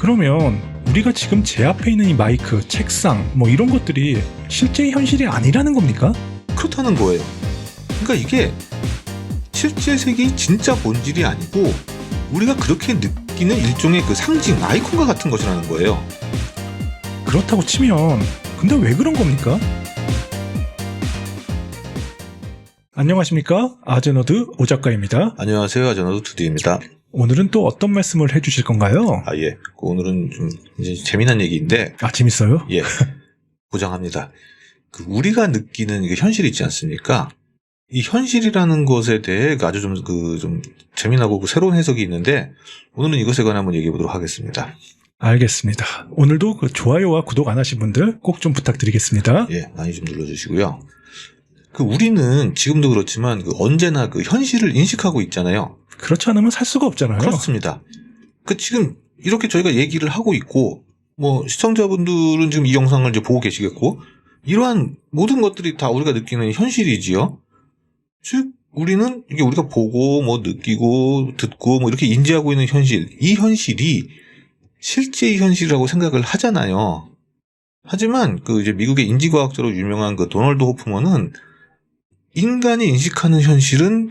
그러면 우리가 지금 제 앞에 있는 이 마이크, 책상 뭐 이런 것들이 실제 현실이 아니라는 겁니까? 그렇다는 거예요. 그러니까 이게 실제 세계의 진짜 본질이 아니고 우리가 그렇게 느끼는 일종의 그 상징, 아이콘과 같은 것이라는 거예요. 그렇다고 치면 근데 왜 그런 겁니까? 안녕하십니까? 아제너드 오 작가입니다. 안녕하세요, 아제너드 두디입니다. 오늘은 또 어떤 말씀을 해주실 건가요? 예. 오늘은 좀 이제 재미난 얘기인데. 재밌어요? 예. 보장합니다. 우리가 느끼는 이게 현실이 있지 않습니까? 이 현실이라는 것에 대해 아주 좀 재미나고 새로운 해석이 있는데, 오늘은 이것에 관해 한번 얘기해 보도록 하겠습니다. 알겠습니다. 오늘도 좋아요와 구독 안 하신 분들 꼭 좀 부탁드리겠습니다. 예, 많이 좀 눌러주시고요. 우리는 지금도 그렇지만 언제나 현실을 인식하고 있잖아요. 그렇지 않으면 살 수가 없잖아요. 그렇습니다. 지금 이렇게 저희가 얘기를 하고 있고, 시청자분들은 지금 이 영상을 이제 보고 계시겠고, 이러한 모든 것들이 다 우리가 느끼는 현실이지요. 즉, 우리는 이게 우리가 보고, 느끼고, 듣고, 이렇게 인지하고 있는 현실, 이 현실이 실제의 현실이라고 생각을 하잖아요. 하지만 이제 미국의 인지과학자로 유명한 도널드 호프먼은 인간이 인식하는 현실은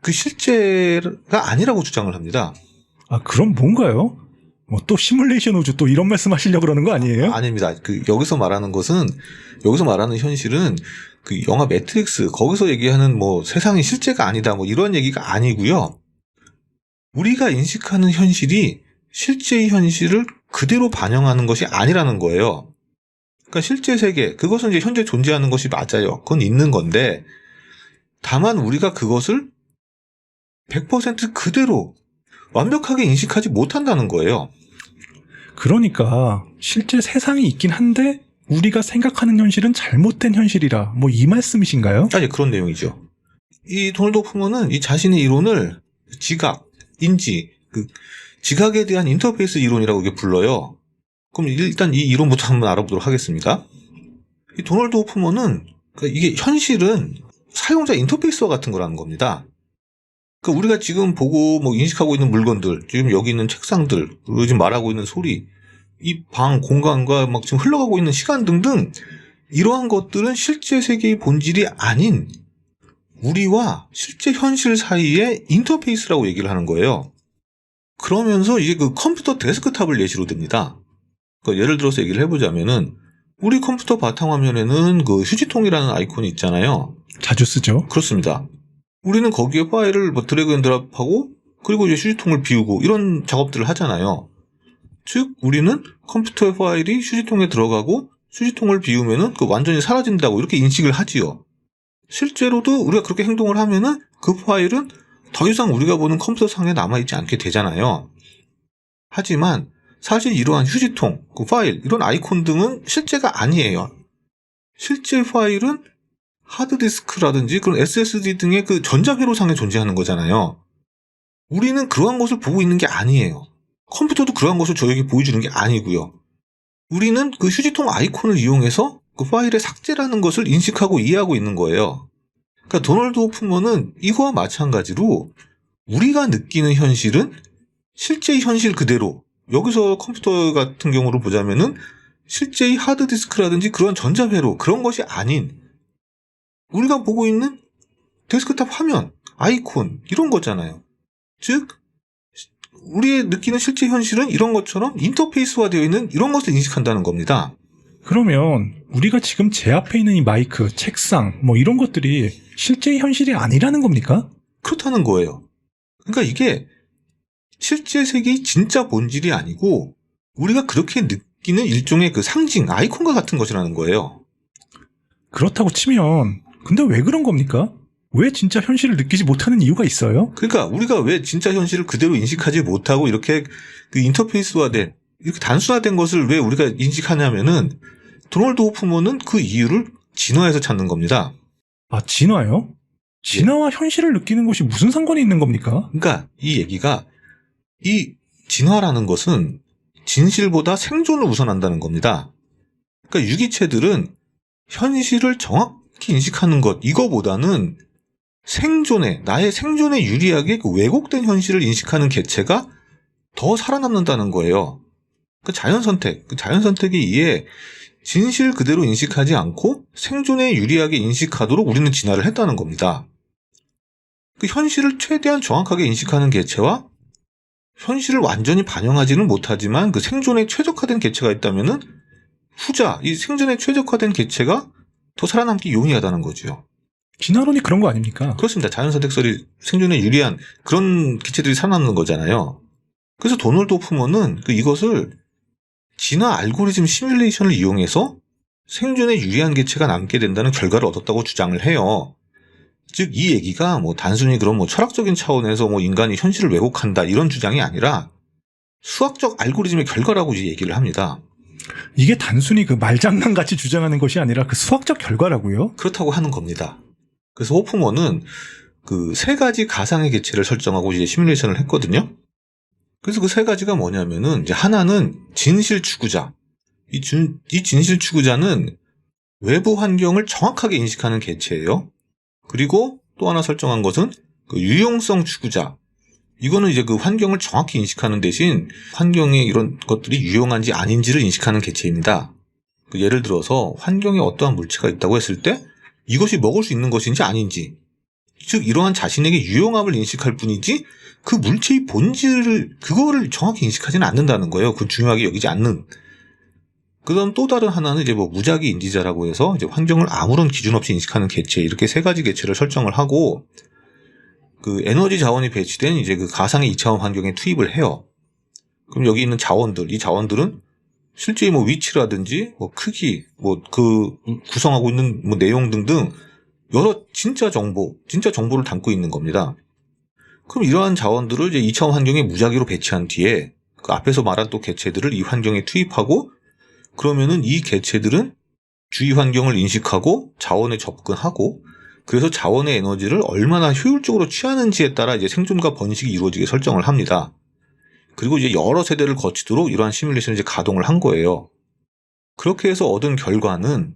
실제가 아니라고 주장을 합니다. 그럼 뭔가요? 또 시뮬레이션 우주 또 이런 말씀 하시려고 그러는 거 아니에요? 아닙니다. 여기서 말하는 현실은 영화 매트릭스, 거기서 얘기하는 세상이 실제가 아니다, 이런 얘기가 아니고요. 우리가 인식하는 현실이 실제의 현실을 그대로 반영하는 것이 아니라는 거예요. 그러니까 실제 세계, 그것은 이제 현재 존재하는 것이 맞아요. 그건 있는 건데, 다만 우리가 그것을 100% 그대로 완벽하게 인식하지 못한다는 거예요. 그러니까 실제 세상이 있긴 한데 우리가 생각하는 현실은 잘못된 현실이라 이 말씀이신가요? 예, 그런 내용이죠. 이 도널드 호프먼은 이 자신의 이론을 지각, 인지, 지각에 대한 인터페이스 이론이라고 이게 불러요. 그럼 일단 이 이론부터 한번 알아보도록 하겠습니다. 이 도널드 호프먼은 이게 현실은 사용자 인터페이스와 같은 거라는 겁니다. 우리가 지금 보고 인식하고 있는 물건들, 지금 여기 있는 책상들, 그리고 지금 말하고 있는 소리, 이 방, 공간과 지금 흘러가고 있는 시간 등등, 이러한 것들은 실제 세계의 본질이 아닌 우리와 실제 현실 사이의 인터페이스라고 얘기를 하는 거예요. 그러면서 이게 컴퓨터 데스크탑을 예시로 듭니다. 예를 들어서 얘기를 해보자면은, 우리 컴퓨터 바탕화면에는 휴지통이라는 아이콘이 있잖아요. 자주 쓰죠. 그렇습니다. 우리는 거기에 파일을 드래그 앤 드랍하고, 그리고 이제 휴지통을 비우고, 이런 작업들을 하잖아요. 즉, 우리는 컴퓨터의 파일이 휴지통에 들어가고, 휴지통을 비우면은 완전히 사라진다고 이렇게 인식을 하지요. 실제로도 우리가 그렇게 행동을 하면은 그 파일은 더 이상 우리가 보는 컴퓨터 상에 남아있지 않게 되잖아요. 하지만, 사실 이러한 휴지통, 파일, 이런 아이콘 등은 실제가 아니에요. 실제 파일은 하드디스크라든지 그런 SSD 등의 전자회로상에 존재하는 거잖아요. 우리는 그러한 것을 보고 있는 게 아니에요. 컴퓨터도 그러한 것을 저에게 보여주는 게 아니고요. 우리는 휴지통 아이콘을 이용해서 파일의 삭제라는 것을 인식하고 이해하고 있는 거예요. 그러니까 도널드 호프먼은 이거와 마찬가지로 우리가 느끼는 현실은 실제의 현실 그대로, 여기서 컴퓨터 같은 경우로 보자면은 실제의 하드디스크라든지 그런 전자회로, 그런 것이 아닌 우리가 보고 있는 데스크탑 화면, 아이콘, 이런 거잖아요. 즉, 우리의 느끼는 실제 현실은 이런 것처럼 인터페이스화 되어 있는 이런 것을 인식한다는 겁니다. 그러면 우리가 지금 제 앞에 있는 이 마이크, 책상 이런 것들이 실제 현실이 아니라는 겁니까? 그렇다는 거예요. 그러니까 이게 실제 세계의 진짜 본질이 아니고 우리가 그렇게 느끼는 일종의 상징, 아이콘과 같은 것이라는 거예요. 그렇다고 치면 근데 왜 그런 겁니까? 왜 진짜 현실을 느끼지 못하는 이유가 있어요? 그러니까 우리가 왜 진짜 현실을 그대로 인식하지 못하고 이렇게 인터페이스화된, 이렇게 단순화된 것을 왜 우리가 인식하냐면은 도널드 호프먼은 그 이유를 진화에서 찾는 겁니다. 진화요? 진화와 현실을 느끼는 것이 무슨 상관이 있는 겁니까? 그러니까 이 얘기가, 이 진화라는 것은 진실보다 생존을 우선한다는 겁니다. 그러니까 유기체들은 현실을 정확히 인식하는 것, 이거보다는 나의 생존에 유리하게 왜곡된 현실을 인식하는 개체가 더 살아남는다는 거예요. 그 자연 선택에 의해 진실 그대로 인식하지 않고 생존에 유리하게 인식하도록 우리는 진화를 했다는 겁니다. 그 현실을 최대한 정확하게 인식하는 개체와 현실을 완전히 반영하지는 못하지만 그 생존에 최적화된 개체가 있다면은 후자, 이 생존에 최적화된 개체가 더 살아남기 용이하다는 거죠. 진화론이 그런 거 아닙니까? 그렇습니다. 자연선택설이 생존에 유리한 그런 개체들이 살아남는 거잖아요. 그래서 도널드 호프먼은 이것을 진화 알고리즘 시뮬레이션을 이용해서 생존에 유리한 개체가 남게 된다는 결과를 얻었다고 주장을 해요. 즉, 이 얘기가 단순히 그런 철학적인 차원에서 인간이 현실을 왜곡한다 이런 주장이 아니라 수학적 알고리즘의 결과라고 이제 얘기를 합니다. 이게 단순히 그 말장난같이 주장하는 것이 아니라 그 수학적 결과라고요? 그렇다고 하는 겁니다. 그래서 호프먼은 그 세 가지 가상의 개체를 설정하고 이제 시뮬레이션을 했거든요. 그래서 그 세 가지가 뭐냐면은 이제 하나는 진실 추구자. 이 진실 추구자는 외부 환경을 정확하게 인식하는 개체예요. 그리고 또 하나 설정한 것은 그 유용성 추구자. 이거는 이제 그 환경을 정확히 인식하는 대신 환경에 이런 것들이 유용한지 아닌지를 인식하는 개체입니다. 예를 들어서 환경에 어떠한 물체가 있다고 했을 때 이것이 먹을 수 있는 것인지 아닌지, 즉 이러한 자신에게 유용함을 인식할 뿐이지 그 물체의 본질을 그거를 정확히 인식하지는 않는다는 거예요. 그 중요하게 여기지 않는. 그다음 또 다른 하나는 이제 무작위 인지자라고 해서 이제 환경을 아무런 기준 없이 인식하는 개체, 이렇게 세 가지 개체를 설정을 하고 그 에너지 자원이 배치된 이제 그 가상의 2차원 환경에 투입을 해요. 그럼 여기 있는 자원들, 이 자원들은 실제 위치라든지 크기, 그 구성하고 있는 내용 등등 여러 진짜 정보를 담고 있는 겁니다. 그럼 이러한 자원들을 이제 2차원 환경에 무작위로 배치한 뒤에 그 앞에서 말한 또 개체들을 이 환경에 투입하고, 그러면은 이 개체들은 주위 환경을 인식하고 자원에 접근하고, 그래서 자원의 에너지를 얼마나 효율적으로 취하는지에 따라 이제 생존과 번식이 이루어지게 설정을 합니다. 그리고 이제 여러 세대를 거치도록 이러한 시뮬레이션을 이제 가동을 한 거예요. 그렇게 해서 얻은 결과는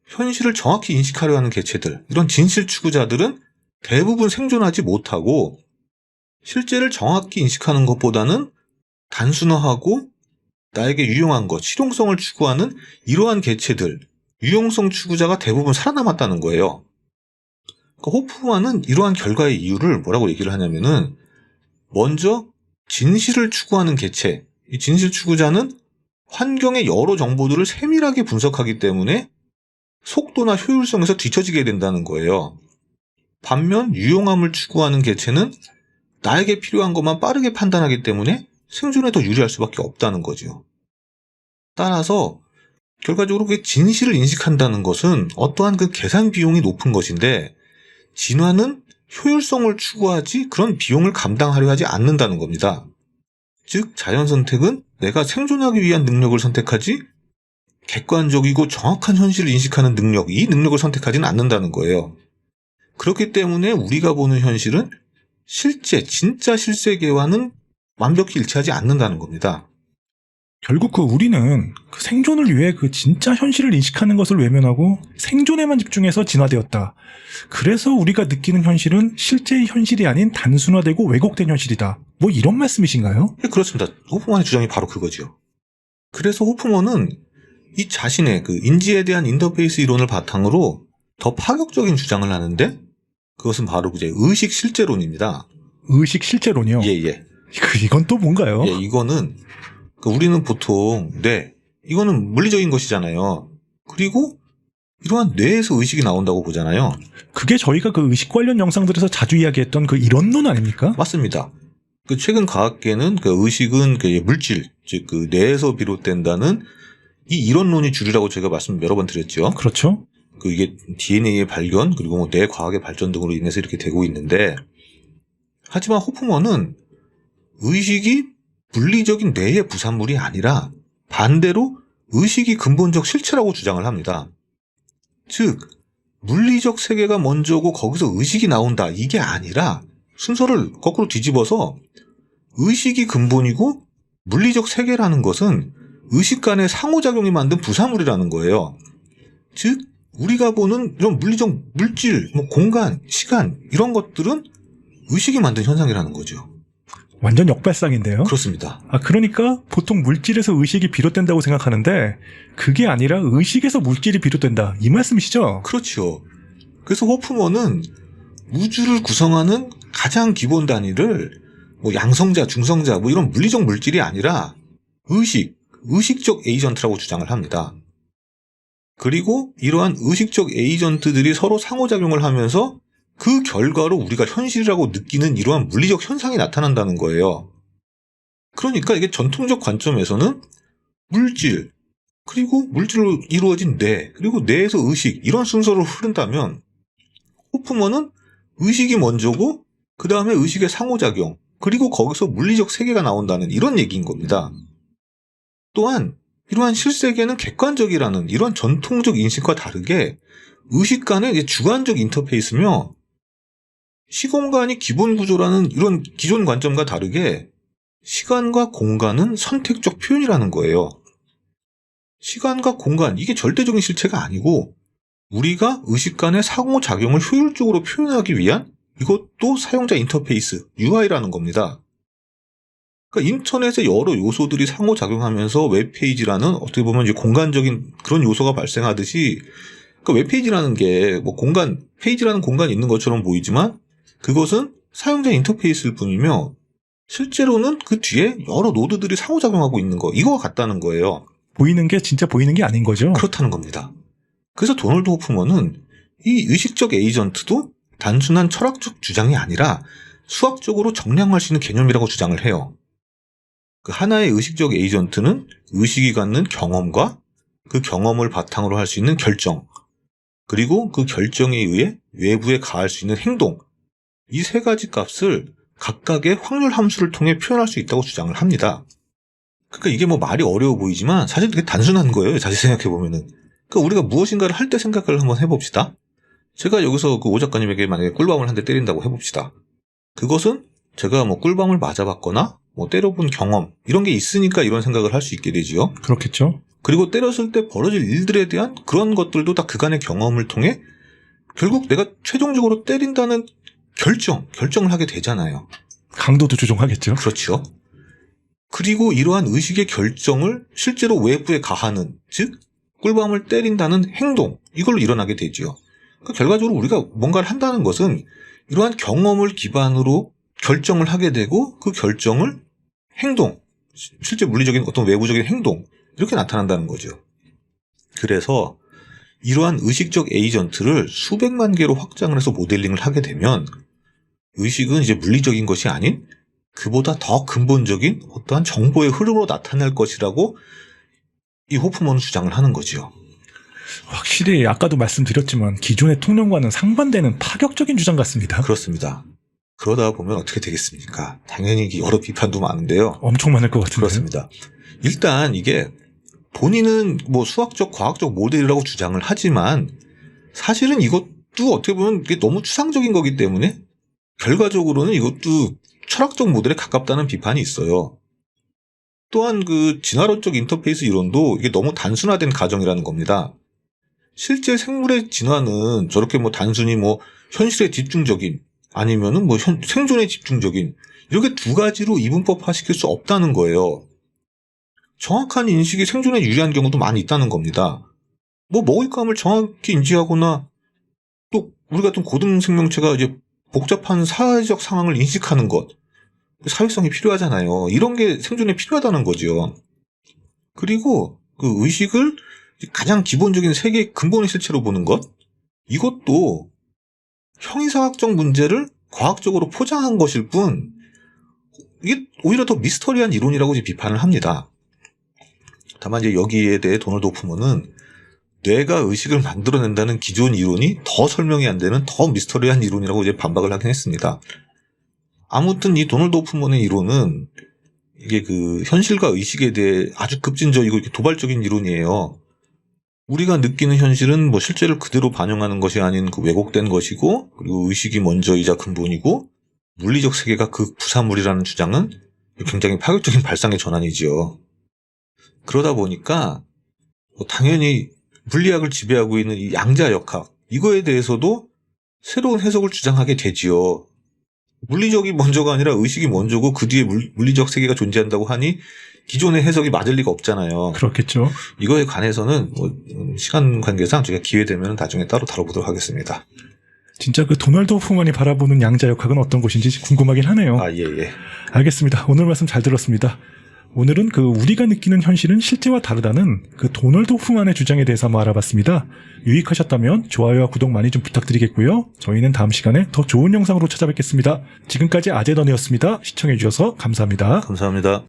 현실을 정확히 인식하려 하는 개체들, 이런 진실 추구자들은 대부분 생존하지 못하고 실제를 정확히 인식하는 것보다는 단순화하고 나에게 유용한 것, 실용성을 추구하는 이러한 개체들, 유용성 추구자가 대부분 살아남았다는 거예요. 그러니까 호프만은 이러한 결과의 이유를 뭐라고 얘기를 하냐면은, 먼저 진실을 추구하는 개체, 이 진실 추구자는 환경의 여러 정보들을 세밀하게 분석하기 때문에 속도나 효율성에서 뒤처지게 된다는 거예요. 반면 유용함을 추구하는 개체는 나에게 필요한 것만 빠르게 판단하기 때문에 생존에 더 유리할 수밖에 없다는 거죠. 따라서 결과적으로 그 진실을 인식한다는 것은 어떠한 그 계산 비용이 높은 것인데, 진화는 효율성을 추구하지 그런 비용을 감당하려 하지 않는다는 겁니다. 즉 자연 선택은 내가 생존하기 위한 능력을 선택하지 객관적이고 정확한 현실을 인식하는 능력, 이 능력을 선택하지는 않는다는 거예요. 그렇기 때문에 우리가 보는 현실은 진짜 실세계와는 완벽히 일치하지 않는다는 겁니다. 결국 우리는 그 생존을 위해 그 진짜 현실을 인식하는 것을 외면하고 생존에만 집중해서 진화되었다. 그래서 우리가 느끼는 현실은 실제의 현실이 아닌 단순화되고 왜곡된 현실이다. 이런 말씀이신가요? 네, 그렇습니다. 호프만의 주장이 바로 그거죠. 그래서 호프만은 이 자신의 그 인지에 대한 인터페이스 이론을 바탕으로 더 파격적인 주장을 하는데, 그것은 바로 이제 의식 실제론입니다. 의식 실제론이요? 예. 이건 또 뭔가요? 예, 이거는 우리는 보통 이거는 물리적인 것이잖아요. 그리고 이러한 뇌에서 의식이 나온다고 보잖아요. 그게 저희가 그 의식 관련 영상들에서 자주 이야기했던 그 이론론 아닙니까? 맞습니다. 그 최근 과학계는 그 의식은 그 물질, 즉 그 뇌에서 비롯된다는 이 이론론이 주류라고 제가 말씀 여러 번 드렸죠. 그렇죠. 이게 DNA의 발견, 그리고 뇌 과학의 발전 등으로 인해서 이렇게 되고 있는데, 하지만 호프먼은 의식이 물리적인 뇌의 부산물이 아니라 반대로 의식이 근본적 실체라고 주장을 합니다. 즉 물리적 세계가 먼저고 거기서 의식이 나온다, 이게 아니라 순서를 거꾸로 뒤집어서 의식이 근본이고 물리적 세계라는 것은 의식 간의 상호작용이 만든 부산물이라는 거예요. 즉 우리가 보는 이런 물리적 물질, 공간, 시간, 이런 것들은 의식이 만든 현상이라는 거죠. 완전 역발상인데요. 그렇습니다. 그러니까 보통 물질에서 의식이 비롯된다고 생각하는데 그게 아니라 의식에서 물질이 비롯된다. 이 말씀이시죠? 그렇죠. 그래서 호프먼은 우주를 구성하는 가장 기본 단위를 뭐 양성자, 중성자 뭐 이런 물리적 물질이 아니라 의식적 에이전트라고 주장을 합니다. 그리고 이러한 의식적 에이전트들이 서로 상호작용을 하면서 그 결과로 우리가 현실이라고 느끼는 이러한 물리적 현상이 나타난다는 거예요. 그러니까 이게 전통적 관점에서는 물질, 그리고 물질로 이루어진 뇌, 그리고 뇌에서 의식 이런 순서로 흐른다면 호프먼은 의식이 먼저고 그 다음에 의식의 상호작용, 그리고 거기서 물리적 세계가 나온다는 이런 얘기인 겁니다. 또한 이러한 실세계는 객관적이라는 이런 전통적 인식과 다르게 의식 간의 주관적 인터페이스며 시공간이 기본 구조라는 이런 기존 관점과 다르게 시간과 공간은 선택적 표현이라는 거예요. 시간과 공간, 이게 절대적인 실체가 아니고 우리가 의식 간의 상호작용을 효율적으로 표현하기 위한 이것도 사용자 인터페이스, UI라는 겁니다. 그러니까 인터넷의 여러 요소들이 상호작용하면서 웹페이지라는 어떻게 보면 이제 공간적인 그런 요소가 발생하듯이 그러니까 웹페이지라는 게 뭐 페이지라는 공간이 있는 것처럼 보이지만 그것은 사용자 인터페이스일 뿐이며 실제로는 그 뒤에 여러 노드들이 상호작용하고 있는 거, 이거와 같다는 거예요. 보이는 게 진짜 보이는 게 아닌 거죠? 그렇다는 겁니다. 그래서 도널드 호프먼은 이 의식적 에이전트도 단순한 철학적 주장이 아니라 수학적으로 정량할 수 있는 개념이라고 주장을 해요. 그 하나의 의식적 에이전트는 의식이 갖는 경험과 그 경험을 바탕으로 할 수 있는 결정, 그리고 그 결정에 의해 외부에 가할 수 있는 행동, 이 세 가지 값을 각각의 확률 함수를 통해 표현할 수 있다고 주장을 합니다. 그러니까 이게 뭐 말이 어려워 보이지만 사실 되게 단순한 거예요. 자세히 생각해보면은. 그러니까 우리가 무엇인가를 할 때 생각을 한번 해봅시다. 제가 여기서 그 오 작가님에게 만약에 꿀밤을 한 대 때린다고 해봅시다. 그것은 제가 뭐 꿀밤을 맞아봤거나 뭐 때려본 경험 이런 게 있으니까 이런 생각을 할 수 있게 되지요. 그렇겠죠. 그리고 때렸을 때 벌어질 일들에 대한 그런 것들도 다 그간의 경험을 통해 결국 내가 최종적으로 때린다는 결정을 하게 되잖아요. 강도도 조종하겠죠. 그렇죠. 그리고 이러한 의식의 결정을 실제로 외부에 가하는, 즉 꿀밤을 때린다는 행동, 이걸로 일어나게 되죠. 그러니까 결과적으로 우리가 뭔가를 한다는 것은 이러한 경험을 기반으로 결정을 하게 되고 그 결정을 행동, 실제 물리적인 어떤 외부적인 행동, 이렇게 나타난다는 거죠. 그래서 이러한 의식적 에이전트를 수백만 개로 확장을 해서 모델링을 하게 되면 의식은 이제 물리적인 것이 아닌 그보다 더 근본적인 어떠한 정보의 흐름으로 나타날 것이라고 이 호프먼은 주장을 하는 거죠. 확실히 아까도 말씀드렸지만 기존의 통념과는 상반되는 파격적인 주장 같습니다. 그렇습니다. 그러다 보면 어떻게 되겠습니까? 당연히 여러 비판도 많은데요. 엄청 많을 것 같은데요. 그렇습니다. 일단 이게 본인은 뭐 수학적, 과학적 모델이라고 주장을 하지만 사실은 이것도 어떻게 보면 이게 너무 추상적인 거기 때문에 결과적으로는 이것도 철학적 모델에 가깝다는 비판이 있어요. 또한 그 진화론적 인터페이스 이론도 이게 너무 단순화된 가정이라는 겁니다. 실제 생물의 진화는 저렇게 뭐 단순히 뭐 현실에 집중적인 아니면은 뭐 생존에 집중적인 이렇게 두 가지로 이분법화 시킬 수 없다는 거예요. 정확한 인식이 생존에 유리한 경우도 많이 있다는 겁니다. 뭐 먹을감을 정확히 인지하거나 또 우리 같은 고등 생명체가 이제 복잡한 사회적 상황을 인식하는 것, 사회성이 필요하잖아요. 이런 게 생존에 필요하다는 거죠. 그리고 그 의식을 가장 기본적인 세계의 근본의 실체로 보는 것, 이것도 형이상학적 문제를 과학적으로 포장한 것일 뿐 이게 오히려 더 미스터리한 이론이라고 이제 비판을 합니다. 다만 이제 여기에 대해 도널드 호프먼은 뇌가 의식을 만들어낸다는 기존 이론이 더 설명이 안 되는 더 미스터리한 이론이라고 이제 반박을 하긴 했습니다. 아무튼 이 도널드 호프먼의 이론은 이게 그 현실과 의식에 대해 아주 급진적이고 이렇게 도발적인 이론이에요. 우리가 느끼는 현실은 뭐 실제를 그대로 반영하는 것이 아닌 그 왜곡된 것이고, 그리고 의식이 먼저이자 근본이고, 물리적 세계가 그 부산물이라는 주장은 굉장히 파격적인 발상의 전환이지요. 그러다 보니까 당연히 물리학을 지배하고 있는 이 양자역학, 이거에 대해서도 새로운 해석을 주장하게 되지요. 물리적이 먼저가 아니라 의식이 먼저고 그 뒤에 물리적 세계가 존재한다고 하니 기존의 해석이 맞을 리가 없잖아요. 그렇겠죠. 이거에 관해서는 뭐 시간 관계상 저희가 기회 되면 나중에 따로 다뤄보도록 하겠습니다. 진짜 그 도널드 호프만이 바라보는 양자역학은 어떤 곳인지 궁금하긴 하네요. 아, 예. 알겠습니다. 오늘 말씀 잘 들었습니다. 오늘은 그 우리가 느끼는 현실은 실제와 다르다는 그 도널드 호프만의 주장에 대해서 한번 알아봤습니다. 유익하셨다면 좋아요와 구독 많이 좀 부탁드리겠고요. 저희는 다음 시간에 더 좋은 영상으로 찾아뵙겠습니다. 지금까지 아재던이었습니다. 시청해주셔서 감사합니다. 감사합니다.